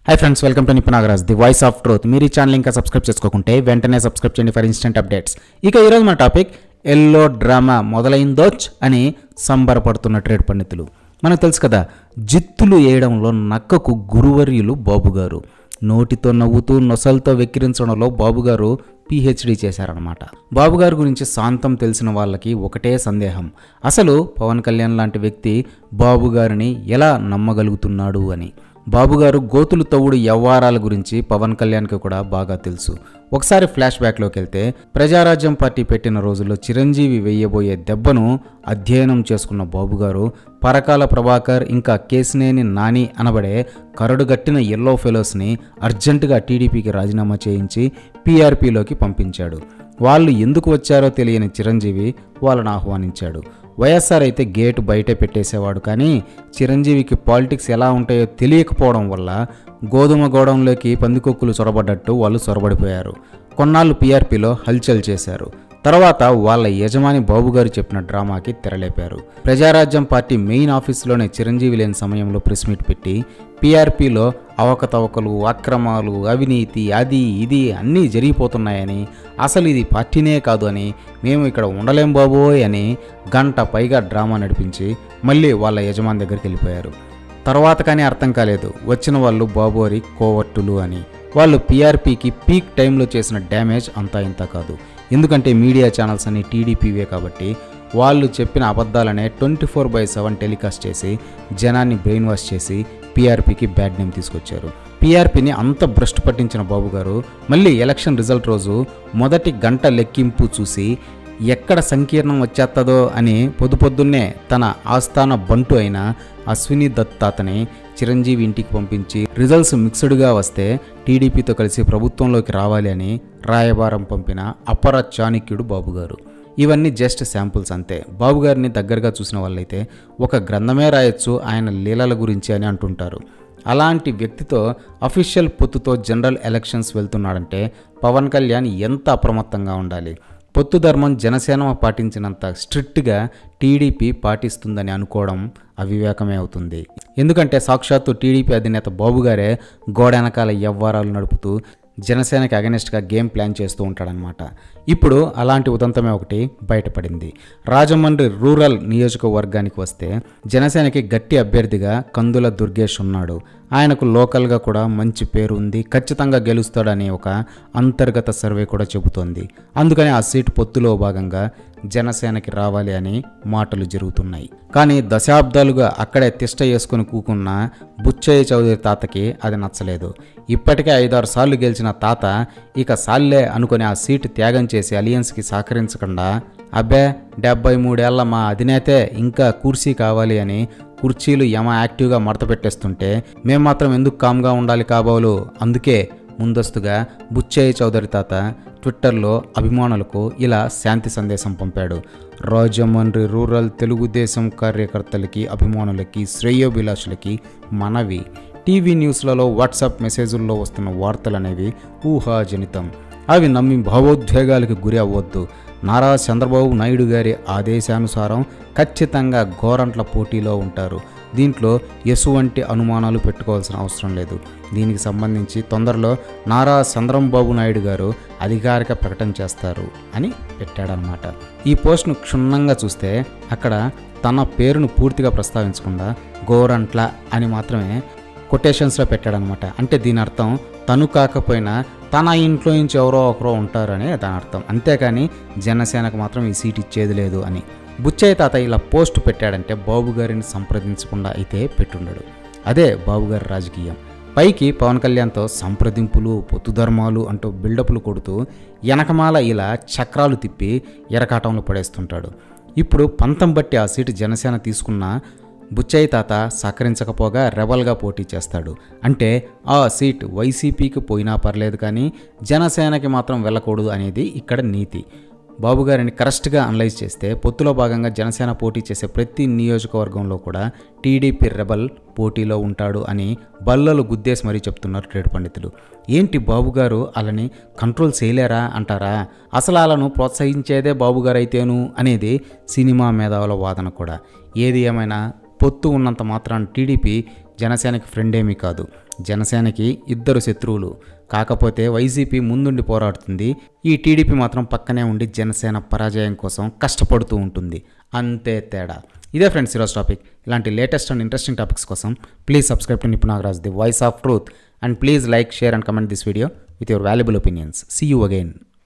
Hi friends, welcome to Nipu Nagaraj, the voice of truth. మీరు ఈ channel ఇంకా subscribe చేసుకోకుంటే వెంటనే సబ్స్క్రైబ్ చేయండి ఫర్ ఇన్స్టెంట్ అప్డేట్స్. ఇక ఈరోజు మన టాపిక్ ఎల్లో డ్రామా మొదలైందోచ్ అని సంబరపడుతున్న ట్రేడ్ పండితులు. మనకు తెలుసు కదా, జిత్తులు వేయడంలో నక్కకు గురువర్యులు బాబుగారు. నోటితో నవ్వుతూ నొసలతో వెక్కిరించడంలో బాబుగారు పిహెచ్డి చేశారనమాట. బాబుగారు గురించి శాంతం తెలిసిన వాళ్ళకి ఒకటే సందేహం, అసలు పవన్ కళ్యాణ్ లాంటి వ్యక్తి బాబుగారిని ఎలా నమ్మగలుగుతున్నాడు అని. బాబుగారు గోతులు తవ్వుడు వ్యవహారాల గురించి పవన్ కళ్యాణ్కి కూడా బాగా తెలుసు. ఒకసారి ఫ్లాష్ బ్యాక్లోకి వెళ్తే, ప్రజారాజ్యం పార్టీ పెట్టిన రోజుల్లో చిరంజీవి వేయబోయే దెబ్బను అధ్యయనం చేసుకున్న బాబుగారు పరకాల ప్రభాకర్ ఇంకా కేసినేని నాని అనబడే కరడుగట్టిన ఎల్లో ఫెలోస్ని అర్జెంటుగా టీడీపీకి రాజీనామా చేయించి పీఆర్పీలోకి పంపించాడు. వాళ్ళు ఎందుకు వచ్చారో తెలియని చిరంజీవి వాళ్ళను ఆహ్వానించాడు. వైఎస్ఆర్ అయితే గేటు బయటే పెట్టేసేవాడు, కానీ చిరంజీవికి పాలిటిక్స్ ఎలా ఉంటాయో తెలియకపోవడం వల్ల గోధుమ గోడంలోకి పందికొక్కులు చొరబడ్డట్టు వాళ్ళు చొరబడిపోయారు. కొన్నాళ్ళు పీఆర్పీలో హల్చల్ చేశారు. తర్వాత వాళ్ళ యజమాని బాబుగారు చెప్పిన డ్రామాకి తెరలేపారు. ప్రజారాజ్యం పార్టీ మెయిన్ ఆఫీసులోనే చిరంజీవి లేని సమయంలో ప్రెస్ మీట్ పెట్టి పీఆర్పీలో అవకతవకలు, అక్రమాలు, అవినీతి, అది ఇది అన్నీ జరిగిపోతున్నాయని, అసలు ఇది పార్టీనే కాదు అని, మేము ఇక్కడ ఉండలేం బాబోయ్ అని గంట పైగా డ్రామా నడిపించి మళ్ళీ వాళ్ళ యజమాని దగ్గరికి వెళ్ళిపోయారు. తర్వాత కానీ అర్థం కాలేదు, వచ్చిన వాళ్ళు బాబోరి కోవర్టులు అని. వాళ్ళు పీఆర్పీకి పీక్ టైంలో చేసిన డ్యామేజ్ అంతా ఇంత కాదు. ఎందుకంటే మీడియా ఛానల్స్ అన్ని టీడీపీవే కాబట్టి వాళ్ళు చెప్పిన అబద్ధాలనే 24/7 టెలికాస్ట్ చేసి జనాన్ని బ్రెయిన్ వాష్ చేసి పీఆర్పీకి బ్యాడ్ నేమ్ తీసుకొచ్చారు. పీఆర్పీని అంత భ్రష్టు పట్టించిన బాబుగారు మళ్ళీ ఎలక్షన్ రిజల్ట్ రోజు మొదటి గంట లెక్కింపు చూసి ఎక్కడ సంకీర్ణం వచ్చేస్తుందో అని పొద్దున్నే తన ఆస్థాన బంటు అయిన అశ్విని దత్ తాతని చిరంజీవి ఇంటికి పంపించి రిజల్ట్స్ మిక్స్డ్గా వస్తే టీడీపీతో కలిసి ప్రభుత్వంలోకి రావాలి అని రాయబారం పంపిన అపర చాణక్యుడు బాబుగారు. ఇవన్నీ జస్ట్ శాంపుల్స్ అంతే. బాబుగారిని దగ్గరగా చూసిన వాళ్ళైతే ఒక గ్రంథమే రాయొచ్చు ఆయన లీలల గురించి అని అంటుంటారు. అలాంటి వ్యక్తితో అఫీషియల్ పొత్తుతో జనరల్ ఎలక్షన్స్ వెళ్తున్నాడంటే పవన్ కళ్యాణ్ ఎంత అప్రమత్తంగా ఉండాలి. పొత్తు ధర్మం జనసేన పాటించినంత స్ట్రిక్ట్గా టీడీపీ పాటిస్తుందని అనుకోవడం అవివేకమే అవుతుంది. ఎందుకంటే సాక్షాత్తు టీడీపీ అధినేత బాబుగారే గోడెనకాల వ్యవహారాలు నడుపుతూ జనసేనకి అగెనిస్ట్గా గేమ్ ప్లాన్ చేస్తూ ఉంటాడనమాట. ఇప్పుడు అలాంటి ఉదంతమే ఒకటి బయటపడింది. రాజమండ్రి రూరల్ నియోజకవర్గానికి వస్తే జనసేనకి గట్టి అభ్యర్థిగా కందుల దుర్గేష్ ఉన్నాడు. ఆయనకు లోకల్గా కూడా మంచి పేరు ఉంది, ఖచ్చితంగా గెలుస్తాడని ఒక అంతర్గత సర్వే కూడా చెబుతోంది. అందుకని ఆ సీటు పొత్తులో భాగంగా జనసేనకి రావాలి అని మాటలు జరుగుతున్నాయి. కానీ దశాబ్దాలుగా అక్కడే తిష్ట వేసుకుని కూకున్న బుచ్చయ్య చౌదరి తాతకి అది నచ్చలేదు. ఇప్పటికే 5-6 సార్లు గెలిచిన తాత ఇక సాల్లే అనుకుని ఆ సీటు త్యాగం చేసి అలియన్స్కి సహకరించకుండా, అబ్బే 73 ఏళ్ల మా అధినేతే ఇంకా కుర్చీ కావాలి అని కుర్చీలు యాక్టివ్గా మడత పెట్టేస్తుంటే మేము మాత్రం ఎందుకు కామ్గా ఉండాలి కాబోలు. అందుకే ముందస్తుగా బుచ్చయ్య చౌదరి తాత ట్విట్టర్లో అభిమానులకు ఇలా శాంతి సందేశం పంపాడు. రాజమండ్రి రూరల్ తెలుగుదేశం కార్యకర్తలకి, అభిమానులకి, శ్రేయోభిలాషులకి మనవి, టీవీ న్యూస్లలో, వాట్సాప్ మెసేజుల్లో వస్తున్న వార్తలు అనేవి ఊహాజనితం. అవి నమ్మి భావోద్వేగాలకు గురి అవ్వద్దు. నారా చంద్రబాబు నాయుడు గారి ఆదేశానుసారం ఖచ్చితంగా గోరంట్ల పోటీలో ఉంటారు. దీంట్లో ఎటువంటి అనుమానాలు పెట్టుకోవాల్సిన అవసరం లేదు. దీనికి సంబంధించి తొందరలో నారా చంద్రబాబు నాయుడు గారు అధికారిక ప్రకటన చేస్తారు అని పెట్టాడనమాట. ఈ పోస్ట్ను క్షుణ్ణంగా చూస్తే అక్కడ తన పేరును పూర్తిగా ప్రస్తావించకుండా గోరంట్ల అని మాత్రమే కొటేషన్స్లో పెట్టాడనమాట. అంటే దీని అర్థం తను కాకపోయినా తన ఇంట్లో నుంచి ఎవరో ఒకరో ఉంటారని దాని అర్థం. అంతేకాని జనసేనకు మాత్రం ఈ సీట్ ఇచ్చేది లేదు అని. బుచ్చయ్య తాత ఇలా పోస్ట్ పెట్టాడంటే బాబుగారిని సంప్రదించకుండా అయితే పెట్టుండడు. అదే బాబుగారి రాజకీయం. పైకి పవన్ కళ్యాణ్తో సంప్రదింపులు, పొత్తు ధర్మాలు అంటూ బిల్డప్లు కొడుతూ వెనకమాల ఇలా చక్రాలు తిప్పి ఎరకాటంలో పడేస్తుంటాడు. ఇప్పుడు పంతం బట్టి ఆ సీటు జనసేన తీసుకున్న బుచ్చయ్య తాత సహకరించకపోగా రెబల్గా పోటీ చేస్తాడు. అంటే ఆ సీట్ వైసీపీకి పోయినా పర్లేదు, కానీ జనసేనకి మాత్రం వెళ్ళకూడదు అనేది ఇక్కడ నీతి. బాబుగారిని కరెక్ట్గా అనలైజ్ చేస్తే పొత్తులో భాగంగా జనసేన పోటీ చేసే ప్రతి నియోజకవర్గంలో కూడా టీడీపీ రెబల్ పోటీలో ఉంటాడు అని బల్లలు గుద్దేసి మరీ చెప్తున్నారు ట్రేడ్ పండితులు. ఏంటి బాబుగారు అలాని కంట్రోల్ చేయలేరా అంటారా? అసలు వాళ్ళను ప్రోత్సహించేదే బాబుగారు అయితేను అనేది సినిమా మేధావుల వాదన కూడా. ఏది ఏమైనా పొత్తు ఉన్నంత మాత్రాన టీడీపీ జనసేనకి ఫ్రెండ్ ఏమీ కాదు. జనసేనకి ఇద్దరు శత్రువులు. కాకపోతే వైసీపీ ముందుండి పోరాడుతుంది, ఈ టీడీపీ మాత్రం పక్కనే ఉండి జనసేన పరాజయం కోసం కష్టపడుతూ ఉంటుంది. అంతే తేడా. ఇదే ఫ్రెండ్స్ ఈరోజు టాపిక్. ఇలాంటి లేటెస్ట్ అండ్ ఇంట్రెస్టింగ్ టాపిక్స్ కోసం please subscribe to Nipun Nagaraj, the voice of truth, and please like, share and comment this video with your valuable opinions. See you again.